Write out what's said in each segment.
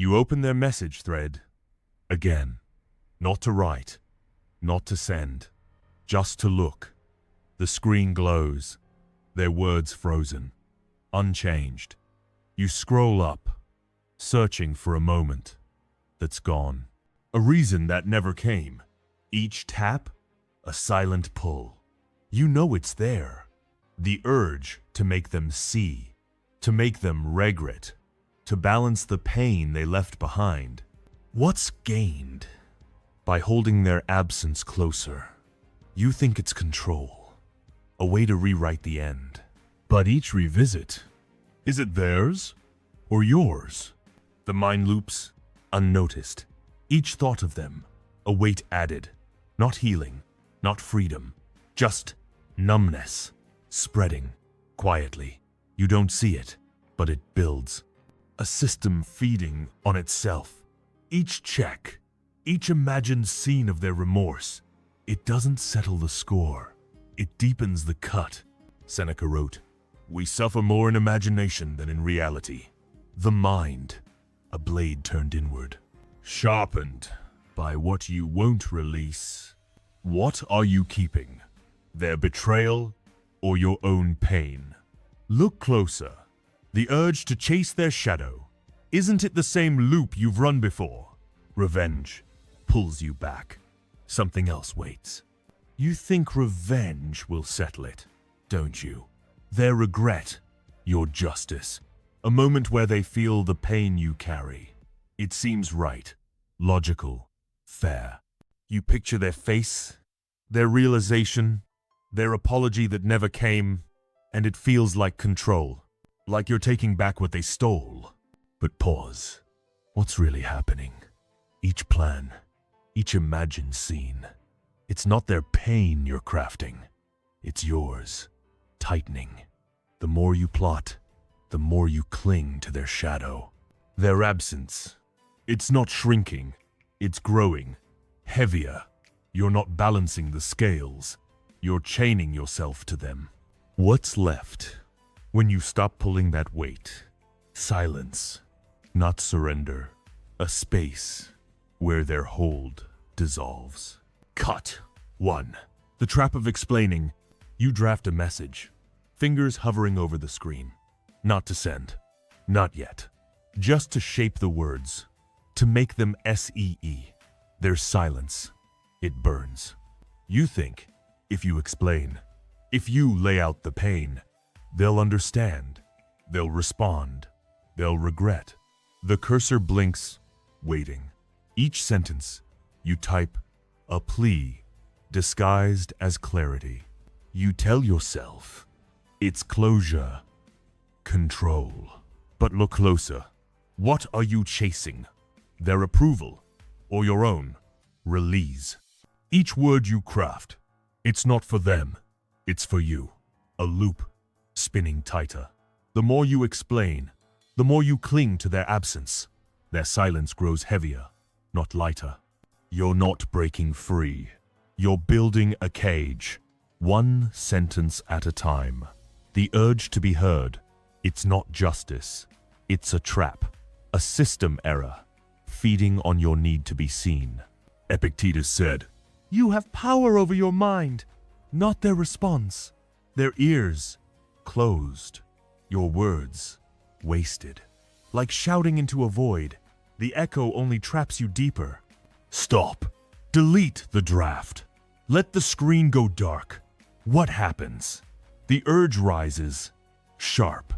You open their message thread. Again. Not to write. Not to send. Just to look. The screen glows. Their words frozen. Unchanged. You scroll up, searching for a moment that's gone. A reason that never came. Each tap, a silent pull. You know it's there. The urge to make them see, to make them regret, to balance the pain they left behind. What's gained by holding their absence closer? You think it's control, a way to rewrite the end. But each revisit, is it theirs or yours? The mind loops, unnoticed. Each thought of them, a weight added. Not healing, not freedom, just numbness, spreading quietly. You don't see it, but it builds. A system feeding on itself. Each check, each imagined scene of their remorse, it doesn't settle the score. It deepens the cut. Seneca wrote, "We suffer more in imagination than in reality." The mind, a blade turned inward, sharpened by what you won't release. What are you keeping? Their betrayal or your own pain? Look closer. The urge to chase their shadow. Isn't it the same loop you've run before? Revenge pulls you back. Something else waits. You think revenge will settle it, don't you? Their regret, your justice. A moment where they feel the pain you carry. It seems right, logical, fair. You picture their face, their realization, their apology that never came, and it feels like control, like you're taking back what they stole. But pause. What's really happening? Each plan, each imagined scene. It's not their pain you're crafting. It's yours, tightening. The more you plot, the more you cling to their shadow. Their absence. It's not shrinking, it's growing. Heavier. You're not balancing the scales. You're chaining yourself to them. What's left when you stop pulling that weight? Silence, not surrender. A space where their hold dissolves. Cut. 1. The trap of explaining. You draft a message. Fingers hovering over the screen. Not to send. Not yet. Just to shape the words. To make them SEE. There's silence. It burns. You think, if you explain, if you lay out the pain, they'll understand. They'll respond. They'll regret. The cursor blinks, waiting. Each sentence, you type a plea, disguised as clarity. You tell yourself, it's closure, control. But look closer. What are you chasing? Their approval, or your own release? Each word you craft, it's not for them, it's for you. A loop, spinning tighter. The more you explain, the more you cling to their absence. Their silence grows heavier, not lighter. You're not breaking free. You're building a cage, one sentence at a time. The urge to be heard, it's not justice. It's a trap, a system error, feeding on your need to be seen. Epictetus said, "You have power over your mind, not their response." Their ears closed, your words wasted. Like shouting into a void, the echo only traps you deeper. Stop. Delete the draft. Let the screen go dark. What happens? The urge rises, sharp,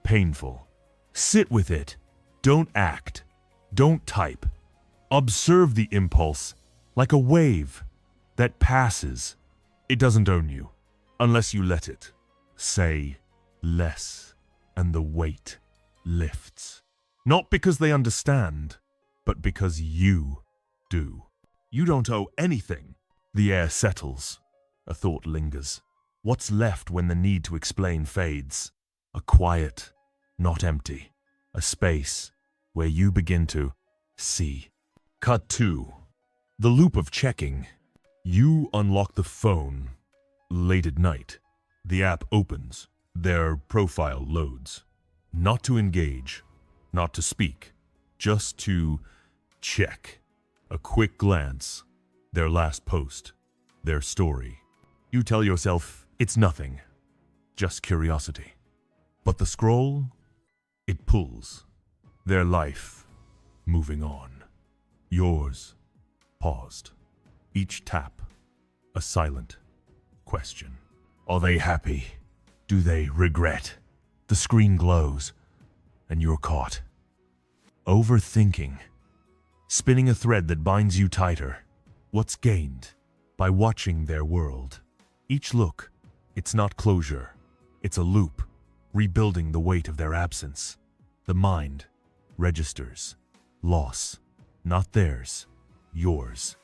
painful. Sit with it. Don't act. Don't type. Observe the impulse like a wave that passes. It doesn't own you unless you let it. Say less, and the weight lifts. Not because they understand, but because you do. You don't owe anything. The air settles. A thought lingers. What's left when the need to explain fades? A quiet, not empty. A space where you begin to see. Cut 2. The loop of checking. You unlock the phone. Late at night. The app opens. Their profile loads. Not to engage. Not to speak. just to check. A quick glance, their last post, their story. You tell yourself it's nothing, just curiosity. But the scroll, it pulls. Their life, moving on. Yours, paused. Each tap, a silent question. Are they happy? Do they regret? The screen glows, and you're caught. Overthinking. Spinning a thread that binds you tighter. What's gained by watching their world? Each look, it's not closure. It's a loop, rebuilding the weight of their absence. The mind registers. Loss, not theirs, yours.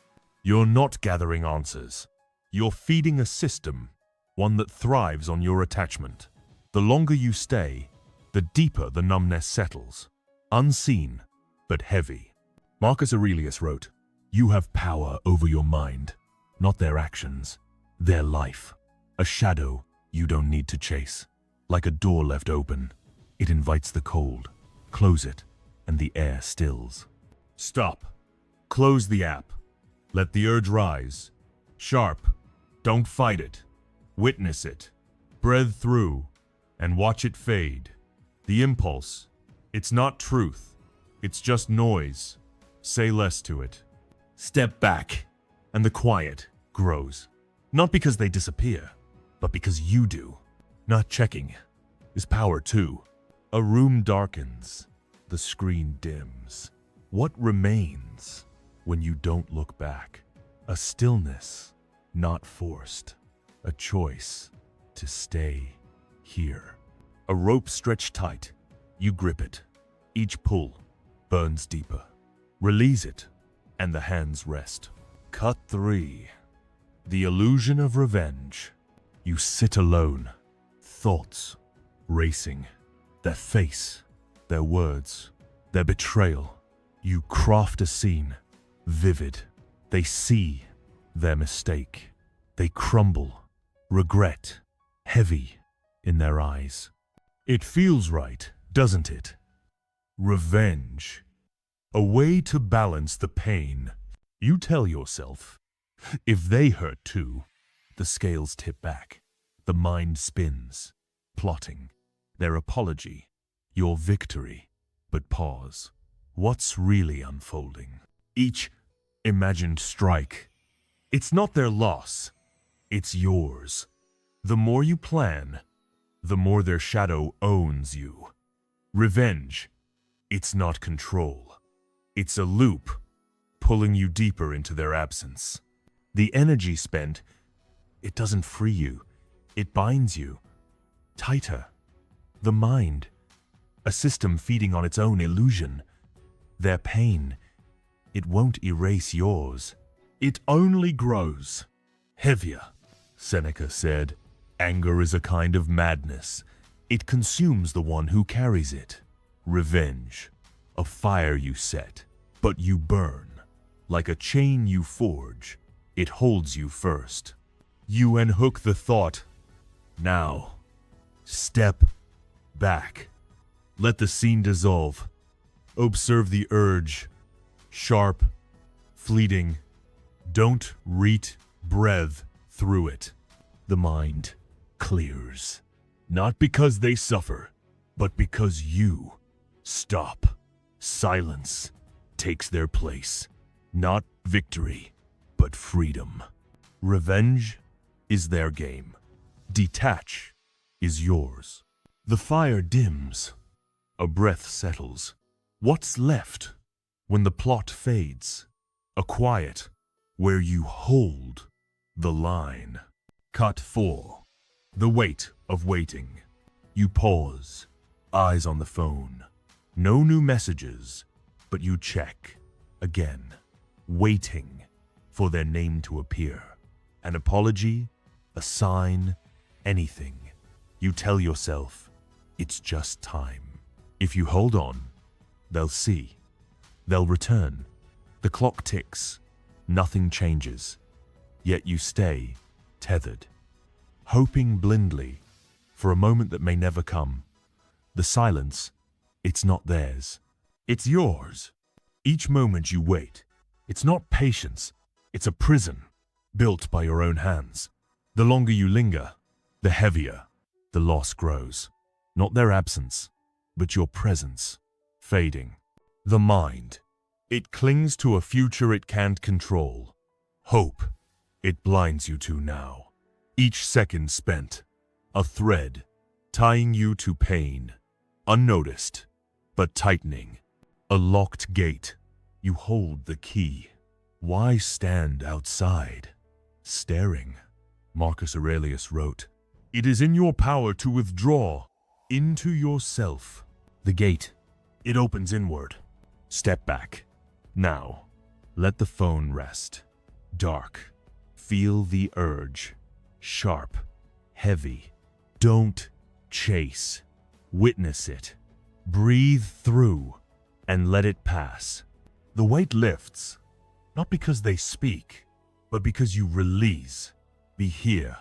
You're not gathering answers. You're feeding a system, one that thrives on your attachment. The longer you stay, the deeper the numbness settles. Unseen, but heavy. Marcus Aurelius wrote, "You have power over your mind, not their actions, their life. A shadow you don't need to chase. Like a door left open, it invites the cold. Close it, and the air stills." Stop. Close the app. Let the urge rise. Sharp. Don't fight it. Witness it. Breathe through, and watch it fade. The impulse, it's not truth. It's just noise. Say less to it. Step back, and the quiet grows. Not because they disappear, but because you do. Not checking is power too. A room darkens, the screen dims. What remains when you don't look back? A stillness, not forced. A choice to stay here. A rope stretched tight, you grip it. Each pull burns deeper. Release it, and the hands rest. Cut 3. The illusion of revenge. You sit alone, thoughts racing. Their face, their words, their betrayal. You craft a scene, vivid. They see their mistake. They crumble, regret, heavy in their eyes. It feels right, doesn't it? Revenge. A way to balance the pain. You tell yourself, if they hurt too, the scales tip back. The mind spins, plotting. Their apology, your victory. But pause. What's really unfolding? Each imagined strike. It's not their loss. It's yours. The more you plan, the more their shadow owns you. Revenge. It's not control. It's a loop, pulling you deeper into their absence. The energy spent, it doesn't free you. It binds you. Tighter. The mind. A system feeding on its own illusion. Their pain. It won't erase yours. It only grows. Heavier. Seneca said, "Anger is a kind of madness. It consumes the one who carries it." Revenge. A fire you set, but you burn. Like a chain you forge, it holds you first. You unhook the thought. Now, step back. Let the scene dissolve. Observe the urge. Sharp, fleeting. Don't breathe through it. The mind clears. Not because they suffer, but because you stop. Silence takes their place. Not victory, but freedom. Revenge is their game. Detach is yours. The fire dims. A breath settles. What's left when the plot fades? A quiet where you hold the line. Cut 4. The weight of waiting. You pause, eyes on the phone. No new messages, but you check again, waiting for their name to appear. An apology, a sign, anything. You tell yourself, it's just time. If you hold on, they'll see. They'll return. The clock ticks. Nothing changes. Yet you stay tethered, hoping blindly for a moment that may never come. The silence, it's not theirs. It's yours. Each moment you wait, it's not patience, it's a prison built by your own hands. The longer you linger, the heavier the loss grows. Not their absence, but your presence, fading. The mind, it clings to a future it can't control. Hope, it blinds you to now. Each second spent, a thread, tying you to pain, unnoticed, but tightening. A locked gate, you hold the key. Why stand outside, staring? Marcus Aurelius wrote, "It is in your power to withdraw into yourself." The gate, it opens inward. Step back. Now, let the phone rest. Dark. Feel the urge. Sharp. Heavy. Don't chase. Witness it. Breathe through and let it pass. The weight lifts, not because they speak, but because you release. Be here,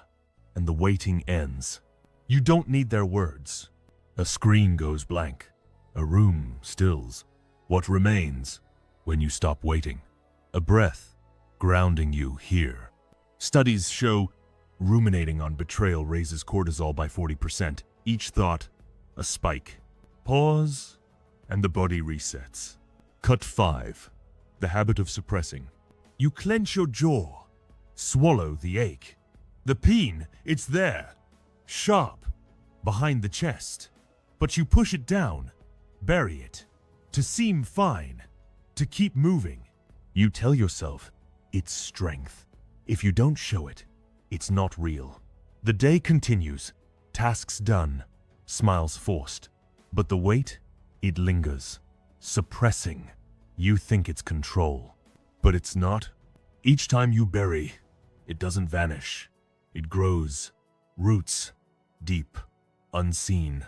and the waiting ends. You don't need their words. A screen goes blank. A room stills. What remains when you stop waiting? A breath, grounding you here. Studies show ruminating on betrayal raises cortisol by 40%. Each thought, a spike. Pause, and the body resets. Cut 5. The habit of suppressing. You clench your jaw. Swallow the ache. The pain, it's there. Sharp, behind the chest. But you push it down. Bury it. To seem fine. To keep moving. You tell yourself, it's strength. If you don't show it, it's not real. The day continues. Tasks done. Smiles forced. But the weight, it lingers. Suppressing. You think it's control. But it's not. Each time you bury, it doesn't vanish. It grows. Roots. Deep. Unseen.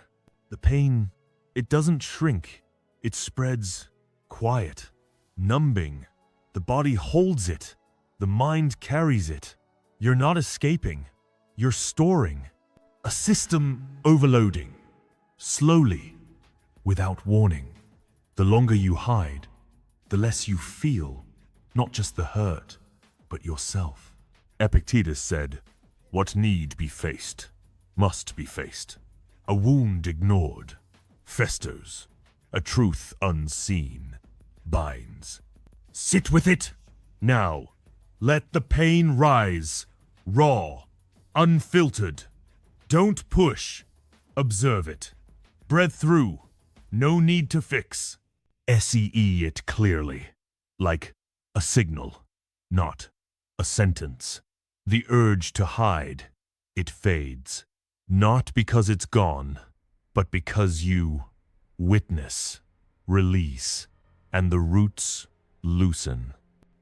The pain, it doesn't shrink. It spreads. Quiet. Numbing. The body holds it. The mind carries it. You're not escaping. You're storing. A system overloading. Slowly. Without warning. The longer you hide, the less you feel. Not just the hurt, but yourself. Epictetus said, "What need be faced, must be faced. A wound ignored, festers. A truth unseen, binds. Sit with it. Now, let the pain rise, raw, unfiltered. Don't push. Observe it. Breathe through. No need to fix. SEE it clearly, like a signal, not a sentence. The urge to hide, it fades. Not because it's gone, but because you witness, release, and the roots loosen.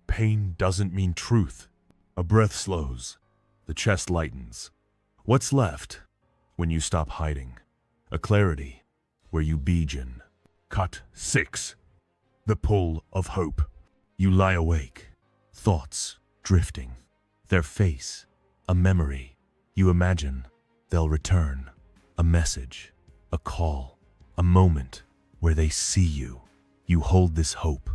Pain doesn't mean truth. A breath slows. The chest lightens. What's left when you stop hiding? A clarity where you begin. Cut 6. The pull of hope. You lie awake. Thoughts drifting. Their face, a memory. You imagine they'll return. A message, a call, a moment where they see you. You hold this hope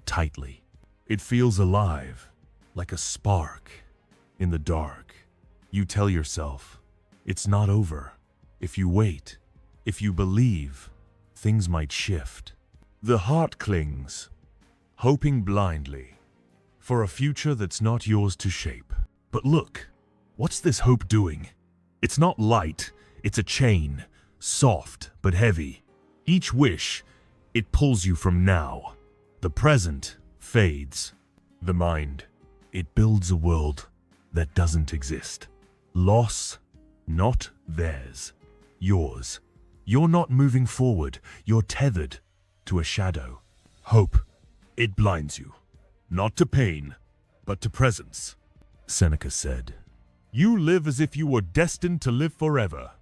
tightly. It feels alive, like a spark in the dark. You tell yourself, it's not over. If you wait, if you believe, things might shift. The heart clings, hoping blindly, for a future that's not yours to shape. But look, what's this hope doing? It's not light, it's a chain, soft but heavy. Each wish, it pulls you from now. The present fades. The mind, it builds a world that doesn't exist. Loss, not theirs, yours. You're not moving forward, you're tethered to a shadow. Hope, it blinds you, not to pain, but to presence. Seneca said, "You live as if you were destined to live forever.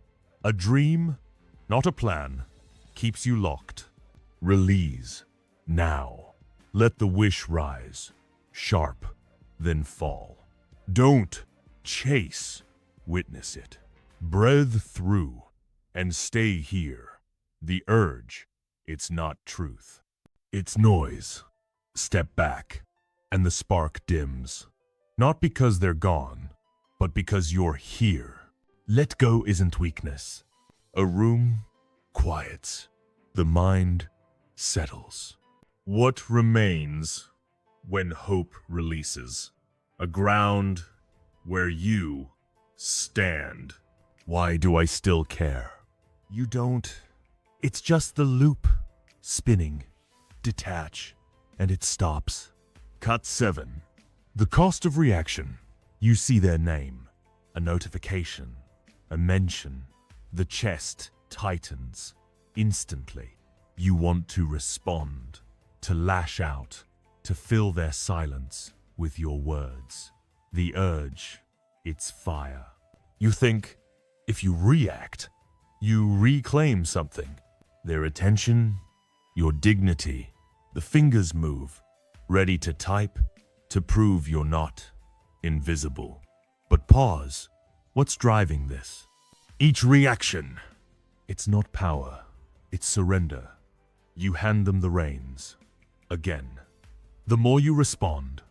A dream, not a plan, keeps you locked. Release, now. Let the wish rise, sharp, then fall. Don't chase, witness it. Breathe through, and stay here. The urge, it's not truth." It's noise. Step back, and the spark dims. Not because they're gone, but because you're here. Let go isn't weakness. A room quiets. The mind settles. What remains when hope releases? A ground where you stand. Why do I still care? You don't. It's just the loop. Spinning. Detach. And it stops. Cut 7. The cost of reaction. You see their name. A notification. A mention. The chest tightens. Instantly. You want to respond. To lash out. To fill their silence with your words. The urge. It's fire. You think, if you react, you reclaim something. Their attention, your dignity. The fingers move, ready to type, to prove you're not invisible. But pause. What's driving this? Each reaction. It's not power. It's surrender. You hand them the reins. Again. The more you respond,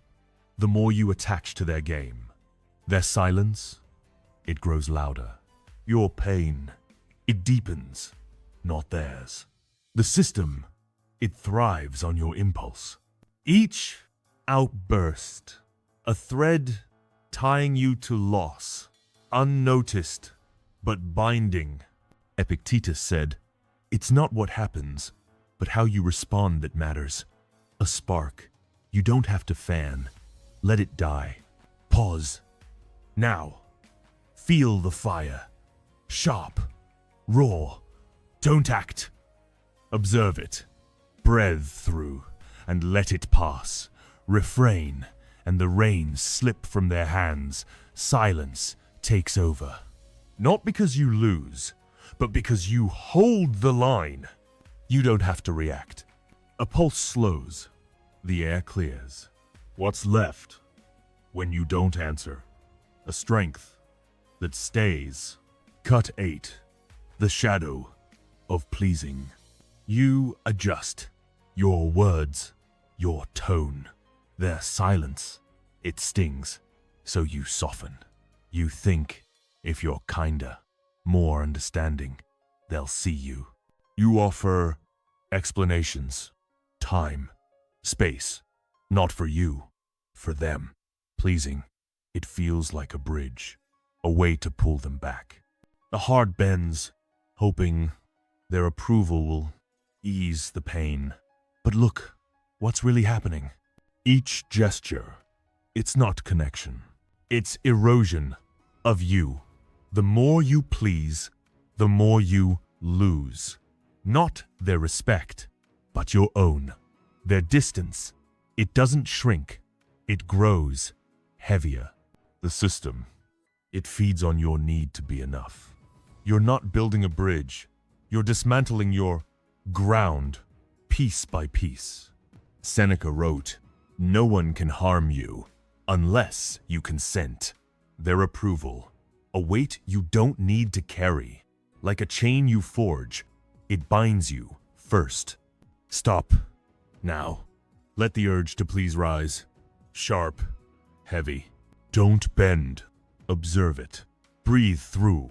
the more you attach to their game. Their silence, it grows louder. Your pain, it deepens, not theirs. The system, it thrives on your impulse. Each outburst, a thread tying you to loss, unnoticed but binding. Epictetus said, "It's not what happens, but how you respond that matters." A spark, you don't have to fan. Let it die. Pause. Now. Feel the fire. Sharp. Raw. Don't act. Observe it. Breathe through and let it pass. Refrain, and the reins slip from their hands. Silence takes over. Not because you lose, but because you hold the line. You don't have to react. A pulse slows. The air clears. What's left when you don't answer? A strength that stays. Cut 8. The shadow of pleasing. You adjust. Your words, your tone, their silence. It stings, so you soften. You think if you're kinder, more understanding, they'll see you. You offer explanations, time, space, not for you, for them. Pleasing, it feels like a bridge, a way to pull them back. The heart bends, hoping their approval will ease the pain. But look, what's really happening? Each gesture, it's not connection. It's erosion of you. The more you please, the more you lose. Not their respect, but your own. Their distance, it doesn't shrink. It grows heavier. The system, it feeds on your need to be enough. You're not building a bridge. You're dismantling your ground, piece by piece. Seneca wrote, "No one can harm you unless you consent." Their approval, a weight you don't need to carry. Like a chain you forge, it binds you first. Stop. Now. Let the urge to please rise. Sharp. Heavy. Don't bend. Observe it. Breathe through.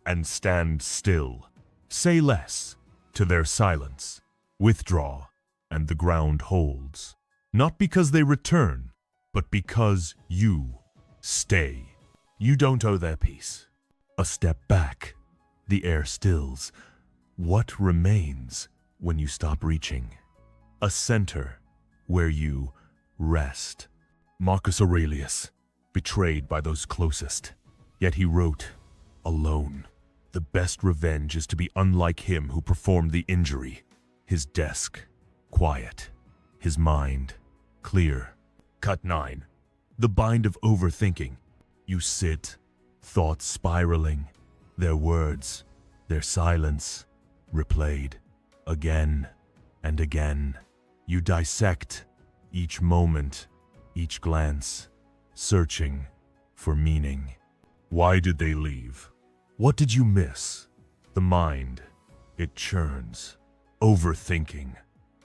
And stand still. Say less to their silence. Withdraw. And the ground holds. Not because they return, but because you stay. You don't owe their peace. A step back. The air stills. What remains when you stop reaching? A center where you rest. Marcus Aurelius, betrayed by those closest. Yet he wrote, alone. The best revenge is to be unlike him who performed the injury. His desk, quiet. His mind, clear. Cut 9. The bind of overthinking. You sit, thoughts spiraling. Their words, their silence, replayed. Again and again. You dissect each moment, each glance, searching for meaning. Why did they leave? What did you miss? The mind, it churns. Overthinking.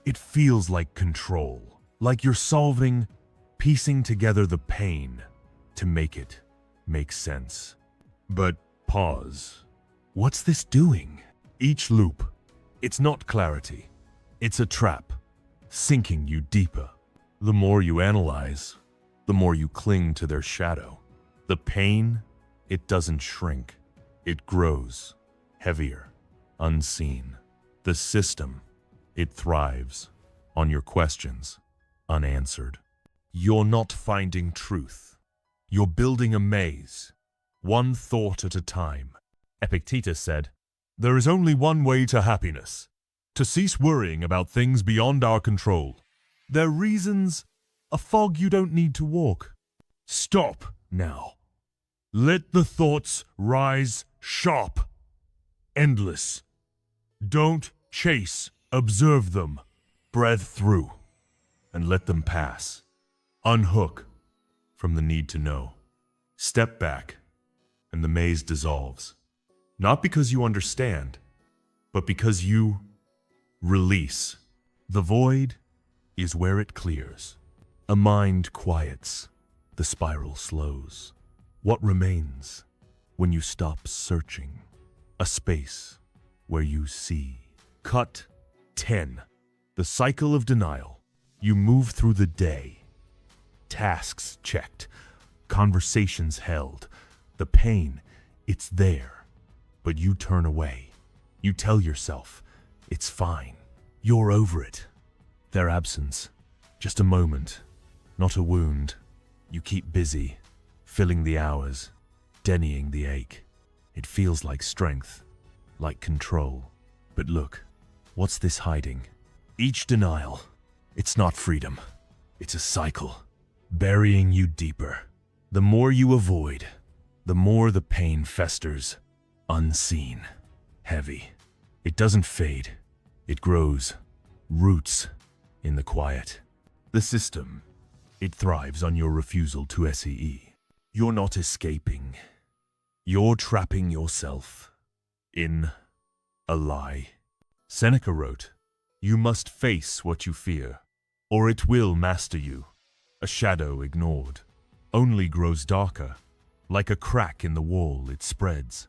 It feels like control, like you're solving, piecing together the pain to make it make sense. But pause. What's this doing? Each loop, it's not clarity. It's a trap, sinking you deeper. The more you analyze, the more you cling to their shadow. The pain, it doesn't shrink. It grows, heavier, unseen. The system, it thrives on your questions, unanswered. You're not finding truth. You're building a maze, one thought at a time. Epictetus said, "There is only one way to happiness, to cease worrying about things beyond our control. They're reasons, a fog you don't need to walk. Stop now. Let the thoughts rise sharp, endless. Don't chase, observe them. Breathe through, and let them pass. Unhook from the need to know. Step back, and the maze dissolves. Not because you understand, but because you release. The void is where it clears. A mind quiets, the spiral slows. What remains when you stop searching? A space where you see. Cut 10. The cycle of denial. You move through the day. Tasks checked, conversations held. The pain, it's there, but you turn away. You tell yourself, it's fine. You're over it. Their absence, just a moment, not a wound. You keep busy, filling the hours, dennying the ache. It feels like strength, like control. But look, what's this hiding? Each denial, it's not freedom. It's a cycle, burying you deeper. The more you avoid, the more the pain festers, unseen, heavy. It doesn't fade. It grows, roots in the quiet. The system, it thrives on your refusal to SEE. You're not escaping. You're trapping yourself in a lie. Seneca wrote, "You must face what you fear, or it will master you." A shadow ignored only grows darker. Like a crack in the wall, it spreads.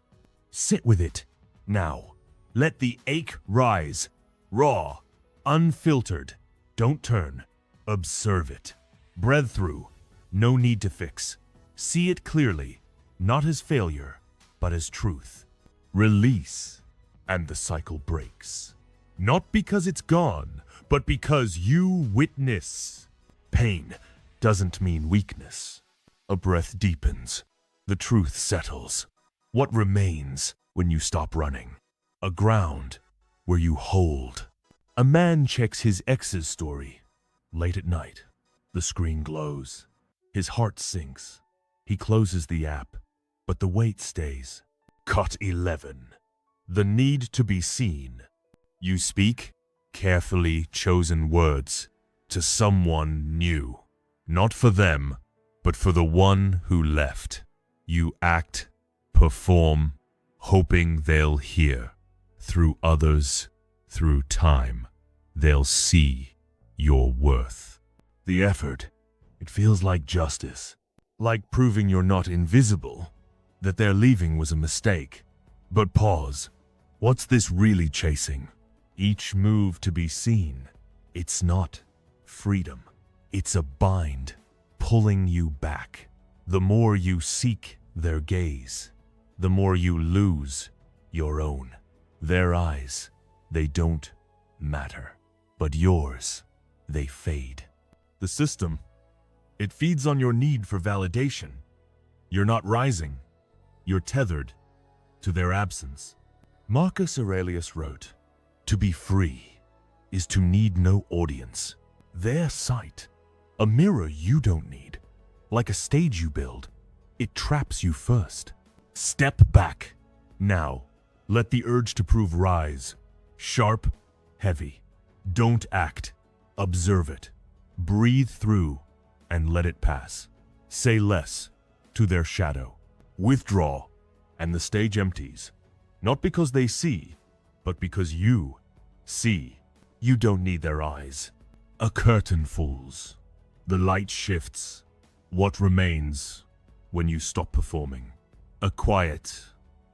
Sit with it. Now, let the ache rise. Raw, unfiltered. Don't turn. Observe it. Breathe through. No need to fix. See it clearly, not as failure, but as truth. Release, and the cycle breaks. Not because it's gone, but because you witness. Pain doesn't mean weakness. A breath deepens. The truth settles. What remains when you stop running? A ground where you hold. A man checks his ex's story. Late at night, the screen glows. His heart sinks. He closes the app, but the weight stays. Cut 11. The need to be seen. You speak carefully chosen words to someone new. Not for them, but for the one who left. You act, perform, hoping they'll hear. Through others, through time, they'll see your worth. The effort, it feels like justice. Like proving you're not invisible, that their leaving was a mistake. But pause. What's this really chasing? Each move to be seen. It's not freedom. It's a bind, pulling you back. The more you seek their gaze, the more you lose your own. Their eyes, they don't matter. But yours, they fade. The system, it feeds on your need for validation. You're not rising. You're tethered to their absence. Marcus Aurelius wrote, "To be free is to need no audience. Their sight, a mirror you don't need. Like a stage you build, it traps you first. Step back. Now, let the urge to prove rise. Sharp, heavy. Don't act. Observe it. Breathe through and let it pass. Say less to their shadow. Withdraw, and the stage empties. Not because they see, but because you see. You don't need their eyes. A curtain falls. The light shifts. What remains when you stop performing? A quiet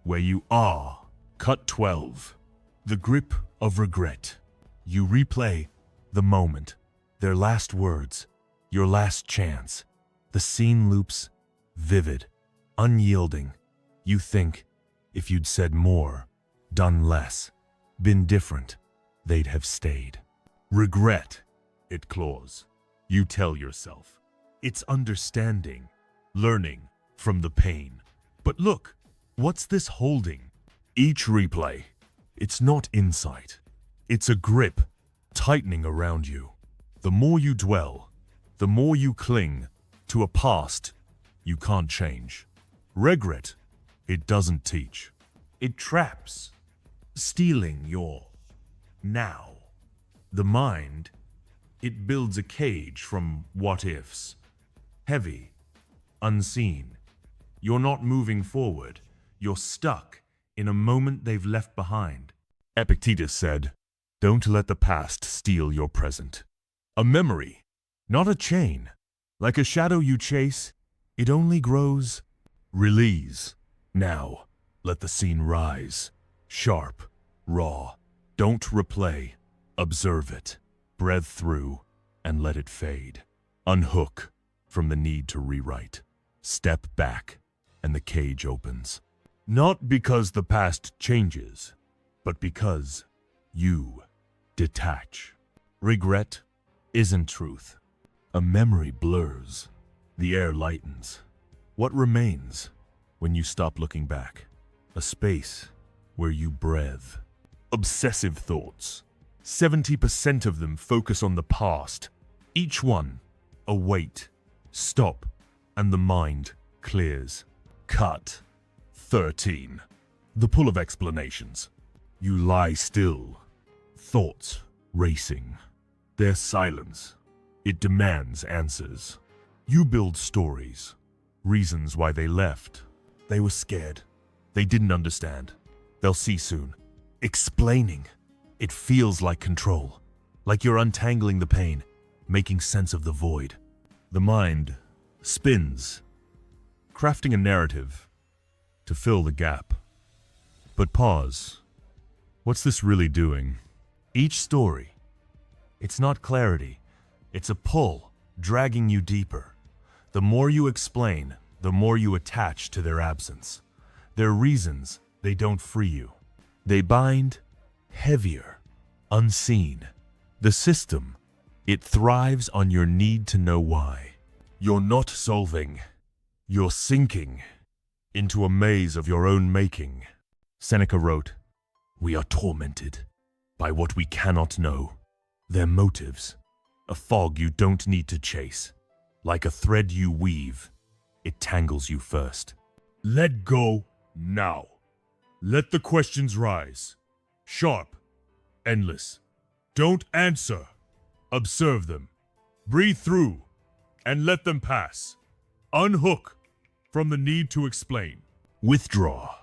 where you are. Cut 12. The grip of regret. You replay the moment, their last words, your last chance. The scene loops, vivid, unyielding. You think, if you'd said more, done less, been different, they'd have stayed. Regret, it claws. You tell yourself. It's understanding, learning from the pain. But look, what's this holding? Each replay, it's not insight. It's a grip, tightening around you. The more you dwell, the more you cling to a past you can't change. Regret, it doesn't teach. It traps, stealing your now. The mind, it builds a cage from what-ifs. Heavy, unseen. You're not moving forward. You're stuck in a moment they've left behind. Epictetus said, "Don't let the past steal your present." A memory, not a chain. Like a shadow you chase, it only grows. Release. Now, let the scene rise. Sharp, raw. Don't replay. Observe it. Breathe through and let it fade. Unhook from the need to rewrite. Step back and the cage opens. Not because the past changes, but because you detach. Regret isn't truth. A memory blurs. The air lightens. What remains when you stop looking back? A space where you breathe. Obsessive thoughts. 70% of them focus on the past. Each one, a weight. Stop, and the mind clears. Cut. 13. The pull of explanations. You lie still. Thoughts racing. Their silence. It demands answers. You build stories. Reasons why they left. They were scared. They didn't understand. They'll see soon. Explaining. It feels like control. Like you're untangling the pain, making sense of the void. The mind spins, crafting a narrative to fill the gap. But pause. What's this really doing? Each story, it's not clarity. It's a pull, dragging you deeper. The more you explain, the more you attach to their absence. Their reasons, they don't free you. They bind heavier, unseen. The system, it thrives on your need to know why. You're not solving. You're sinking into a maze of your own making. Seneca wrote, "We are tormented by what we cannot know. Their motives, a fog you don't need to chase. Like a thread you weave, it tangles you first." Let go now. Let the questions rise. Sharp, endless. Don't answer. Observe them. Breathe through and let them pass. Unhook from the need to explain. Withdraw,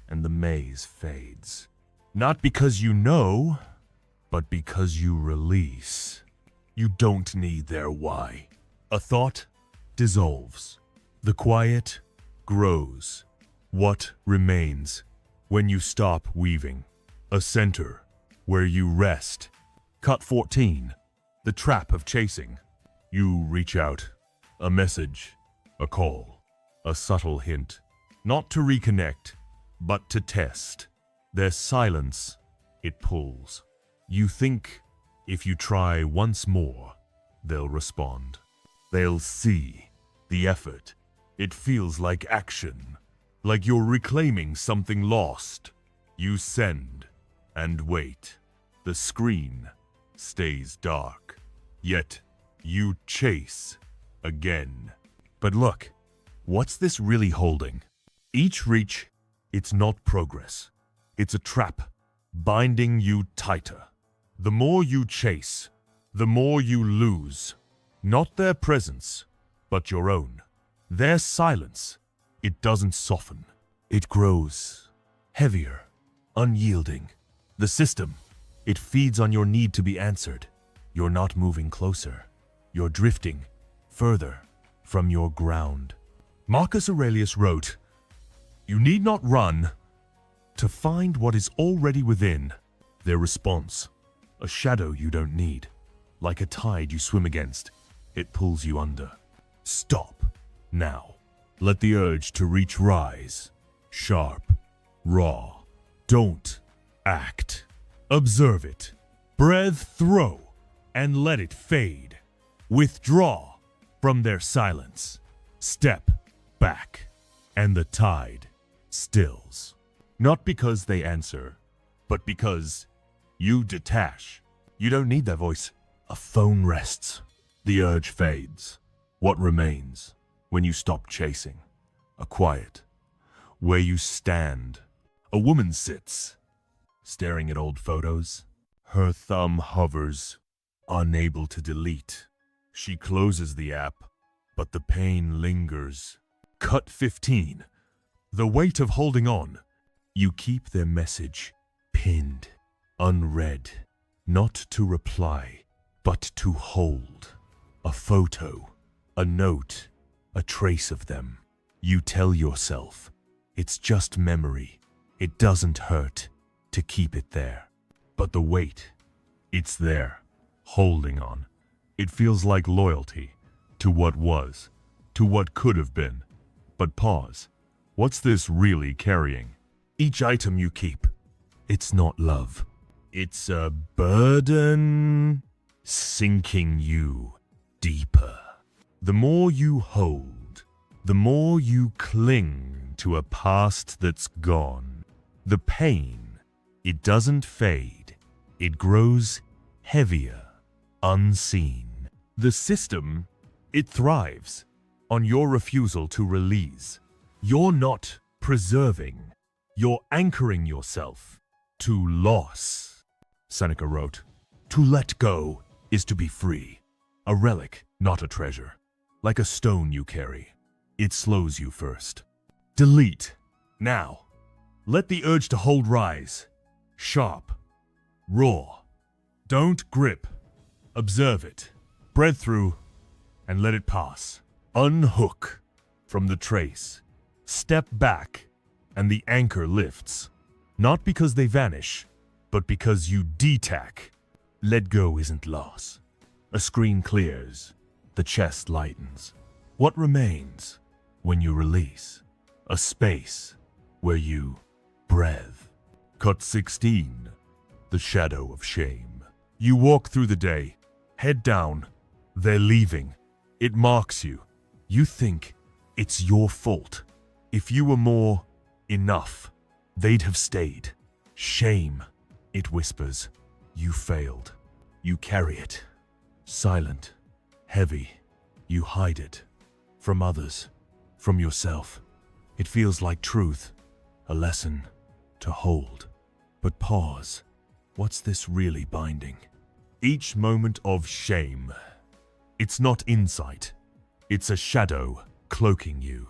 and the maze fades. Not because you know, but because you release. You don't need their why. A thought dissolves. The quiet grows. What remains when you stop weaving? A center where you rest. Cut 14. The trap of chasing. You reach out. A message, a call, a subtle hint. Not to reconnect, but to test. Their silence, it pulls. You think if you try once more, they'll respond. They'll see the effort. It feels like action, like you're reclaiming something lost. You send and wait. The screen stays dark, yet you chase again. But look, what's this really holding? Each reach, it's not progress. It's a trap, binding you tighter. The more you chase, the more you lose. Not their presence, but your own. Their silence, it doesn't soften. It grows heavier, unyielding. The system, It feeds on your need to be answered. You're not moving closer. You're drifting further from your ground. Marcus Aurelius wrote, "You need not run to find what is already within." Their response, a shadow you don't need. Like a tide you swim against, it pulls you under. Stop now. Let the urge to reach rise. Sharp, raw. Don't act. Observe it. Breathe through and let it fade. Withdraw from their silence. Step back, and the tide stills. Not because they answer, but because you detach. You don't need their voice. A phone rests. The urge fades. What remains when you stop chasing? A quiet, where you stand. A woman sits, staring at old photos. Her thumb hovers, unable to delete. She closes the app, but the pain lingers. Cut 15. The weight of holding on. You keep their message pinned, unread, not to reply, but to hold. A photo, a note, a trace of them. You tell yourself, it's just memory. It doesn't hurt to keep it there. But the weight, it's there, holding on. It feels like loyalty to what was, to what could have been. But pause. What's this really carrying? Each item you keep, it's not love. It's a burden sinking you deeper. The more you hold, the more you cling to a past that's gone. The pain, it doesn't fade. It grows heavier, unseen. The system, it thrives on your refusal to release. You're not preserving. You're anchoring yourself to loss. Seneca wrote, "To let go is to be free. A relic, not a treasure. Like a stone you carry. It slows you first. Delete. Now. Let the urge to hold rise. Sharp. Raw. Don't grip. Observe it. Breathe through and let it pass. Unhook from the trace. Step back and the anchor lifts. Not because they vanish, but because you detack. Let go isn't loss. A screen clears. The chest lightens. What remains when you release? A space where you breathe. Cut 16. The shadow of shame. You walk through the day, head down. They're leaving. It marks you. You think it's your fault. If you were more enough, they'd have stayed. Shame, it whispers. You failed. You carry it. Silent, heavy. You hide it. From others, from yourself. It feels like truth, a lesson to hold. But pause. What's this really binding? Each moment of shame. It's not insight. It's a shadow cloaking you.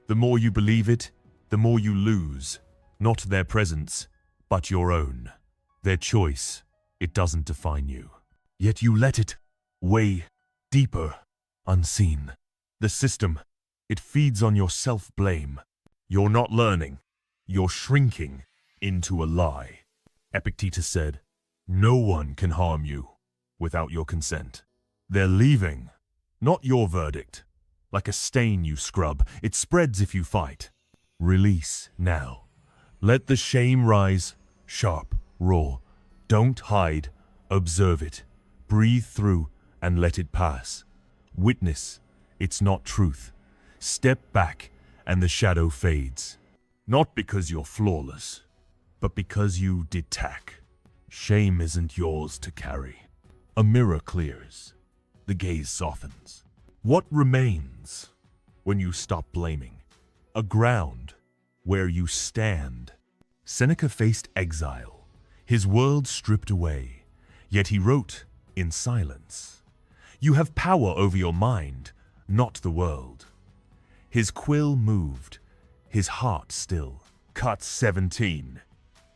The more you believe it, the more you lose. Not their presence, but your own. Their choice, it doesn't define you. Yet you let it weigh deeper, unseen. The system, it feeds on your self-blame. You're not learning. You're shrinking into a lie. Epictetus said, "No one can harm you without your consent." They're leaving, not your verdict. Like a stain you scrub, it spreads if you fight. Release now. Let the shame rise, sharp, raw. Don't hide, observe it. Breathe through and let it pass. Witness, it's not truth. Step back and the shadow fades. Not because you're flawless, but because you detack. Shame isn't yours to carry. A mirror clears. The gaze softens. What remains when you stop blaming? A ground where you stand. Seneca faced exile, his world stripped away, yet he wrote in silence. You have power over your mind, not the world. His quill moved, his heart still. Cut 17.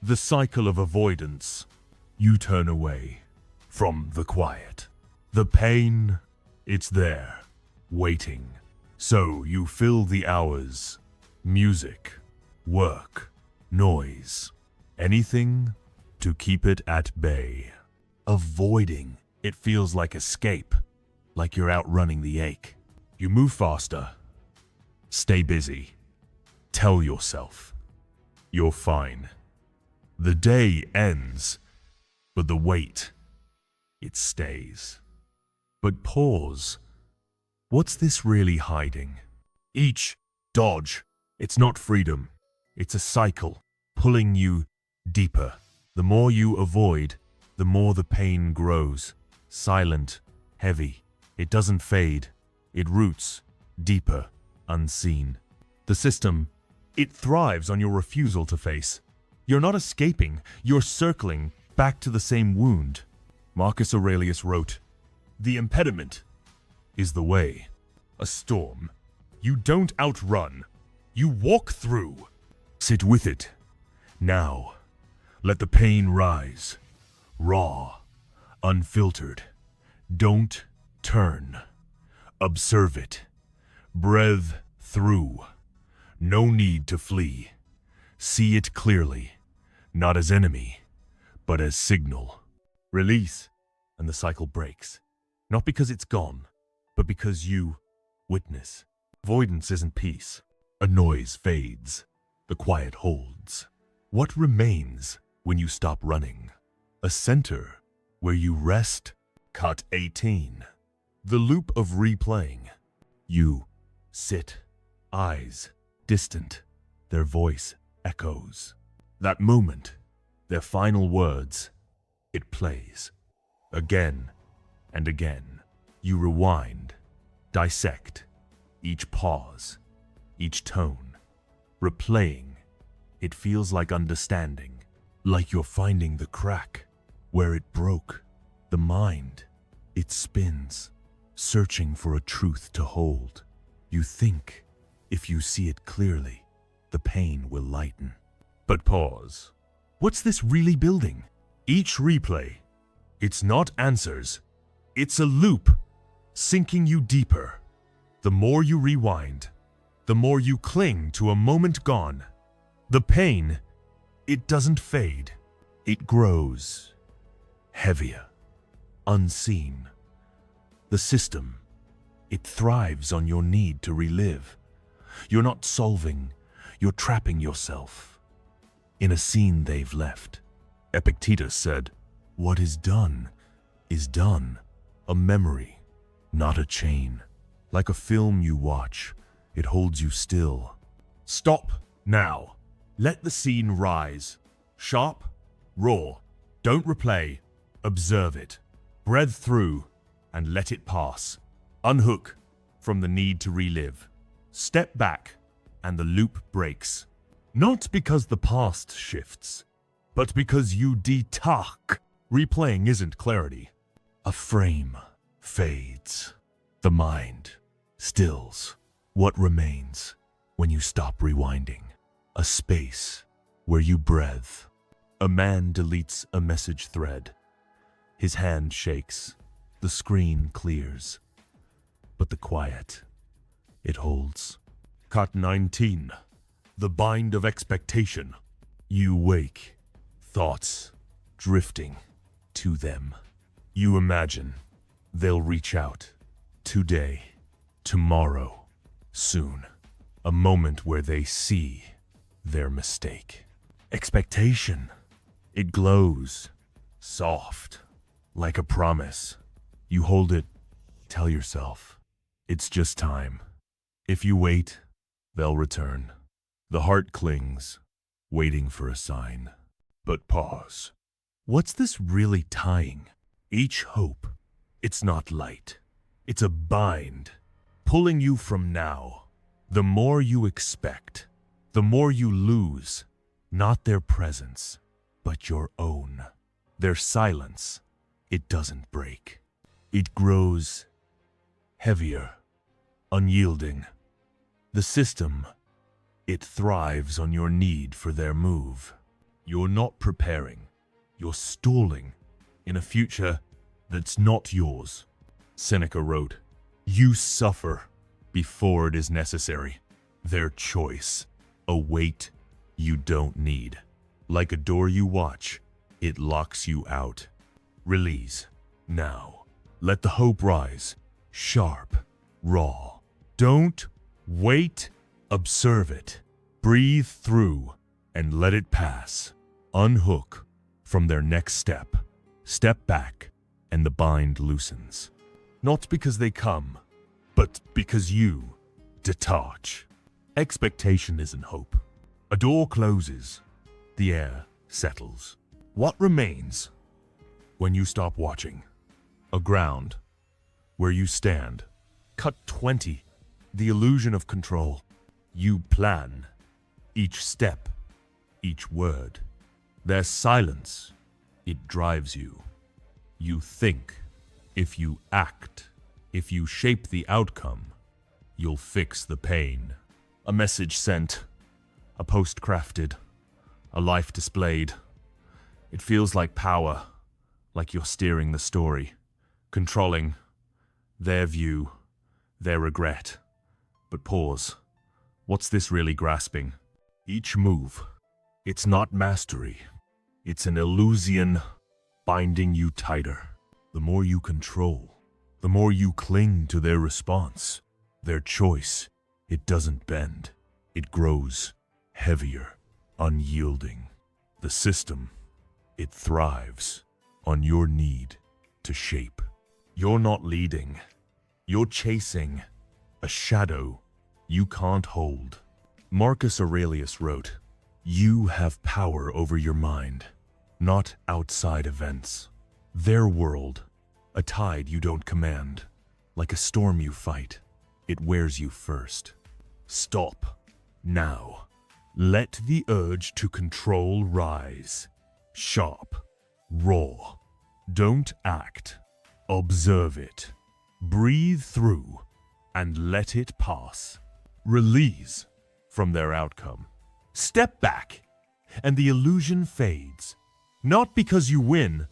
The cycle of avoidance. You turn away from the quiet. The pain, it's there, waiting. So you fill the hours. Music, work, noise, anything to keep it at bay. Avoiding, it feels like escape, like you're outrunning the ache. You move faster. Stay busy. Tell yourself, you're fine. The day ends, but the wait, it stays. But pause. What's this really hiding? Each dodge, it's not freedom. It's a cycle, pulling you deeper. The more you avoid, the more the pain grows. Silent, heavy. It doesn't fade. It roots deeper, unseen. The system, it thrives on your refusal to face. You're not escaping, you're circling back to the same wound. Marcus Aurelius wrote, "The impediment is the way." A storm you don't outrun, you walk through. Sit with it. Now, let the pain rise. Raw, unfiltered. Don't turn. Observe it. Breathe through. No need to flee. See it clearly, not as enemy, but as signal. Release, and the cycle breaks. Not because it's gone, but because you witness. Avoidance isn't peace. A noise fades. The quiet holds. What remains when you stop running? A center where you rest. Cut 18. The loop of replaying. You sit, eyes distant, their voice echoes. That moment, their final words, it plays. Again and again, you rewind, dissect, each pause, each tone. Replaying, it feels like understanding, like you're finding the crack where it broke. The mind, it spins, searching for a truth to hold. You think, if you see it clearly, the pain will lighten. But pause. What's this really building? Each replay, it's not answers. It's a loop, sinking you deeper. The more you rewind, the more you cling to a moment gone. The pain, it doesn't fade. It grows heavier, unseen. The system, it thrives on your need to relive. You're not solving, you're trapping yourself in a scene they've left. Epictetus said, "What is done, a memory, not a chain. Like a film you watch, it holds you still." Stop now. Let the scene rise. Sharp, raw. Don't replay. Observe it. Breathe through and let it pass. Unhook from the need to relive. Step back and the loop breaks. Not because the past shifts, but because you detalk. Replaying isn't clarity. A frame fades. The mind stills. What remains when you stop rewinding? A space where you breathe. A man deletes a message thread. His hand shakes. The screen clears. But the quiet, it holds. Cut 19. The bind of expectation. You wake. Thoughts drifting to them. You imagine they'll reach out. Today, tomorrow, soon. A moment where they see their mistake. Expectation. It glows, soft, like a promise. You hold it, tell yourself, it's just time. If you wait, they'll return. The heart clings, waiting for a sign. But pause. What's this really tying? Each hope, it's not light. It's a bind, pulling you from now. The more you expect, the more you lose. Not their presence, but your own. Their silence, it doesn't break. It grows heavier, unyielding. The system, it thrives on your need for their move. You're not preparing. You're stalling in a future that's not yours. Seneca wrote, "You suffer before it is necessary. Their choice, a weight you don't need. Like a door you watch, it locks you out. Release now. Let the hope rise, sharp, raw. Don't wait, observe it. Breathe through and let it pass. Unhook from their next step. Step back and the bind loosens. Not because they come, but because you detach. Expectation isn't hope. A door closes, the air settles. What remains when you stop watching? A ground where you stand. Cut 20, the illusion of control. You plan each step, each word. There's silence. It drives you. You think. If you act, if you shape the outcome, you'll fix the pain. A message sent, a post crafted, a life displayed. It feels like power, like you're steering the story, controlling their view, their regret. But pause. What's this really grasping? Each move. It's not mastery. It's an illusion binding you tighter. The more you control, the more you cling to their response, their choice. It doesn't bend. It grows heavier, unyielding. The system, it thrives on your need to shape. You're not leading. You're chasing a shadow you can't hold. Marcus Aurelius wrote, "You have power over your mind, not outside events. Their world, a tide you don't command. Like a storm you fight, it wears you first. Stop, now. Let the urge to control rise. Sharp, raw. Don't act. Observe it. Breathe through and let it pass. Release from their outcome. Step back and the illusion fades. Not because you win,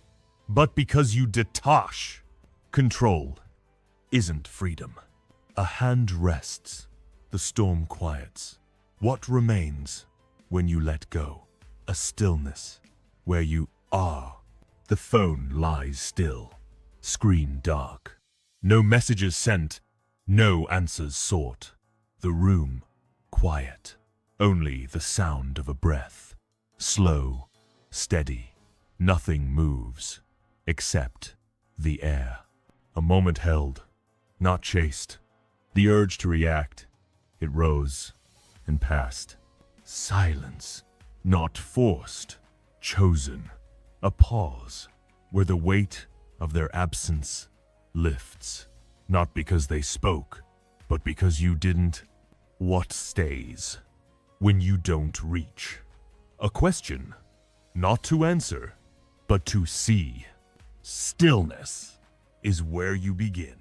but because you detach. Control isn't freedom. A hand rests. The storm quiets. What remains when you let go? A stillness where you are. The phone lies still. Screen dark. No messages sent. No answers sought. The room quiet. Only the sound of a breath. Slow, steady. Nothing moves except the air. A moment held, not chased. The urge to react, it rose and passed. Silence, not forced, chosen. A pause where the weight of their absence lifts. Not because they spoke, but because you didn't. What stays when you don't reach? A question, not to answer, but to see. Stillness is where you begin.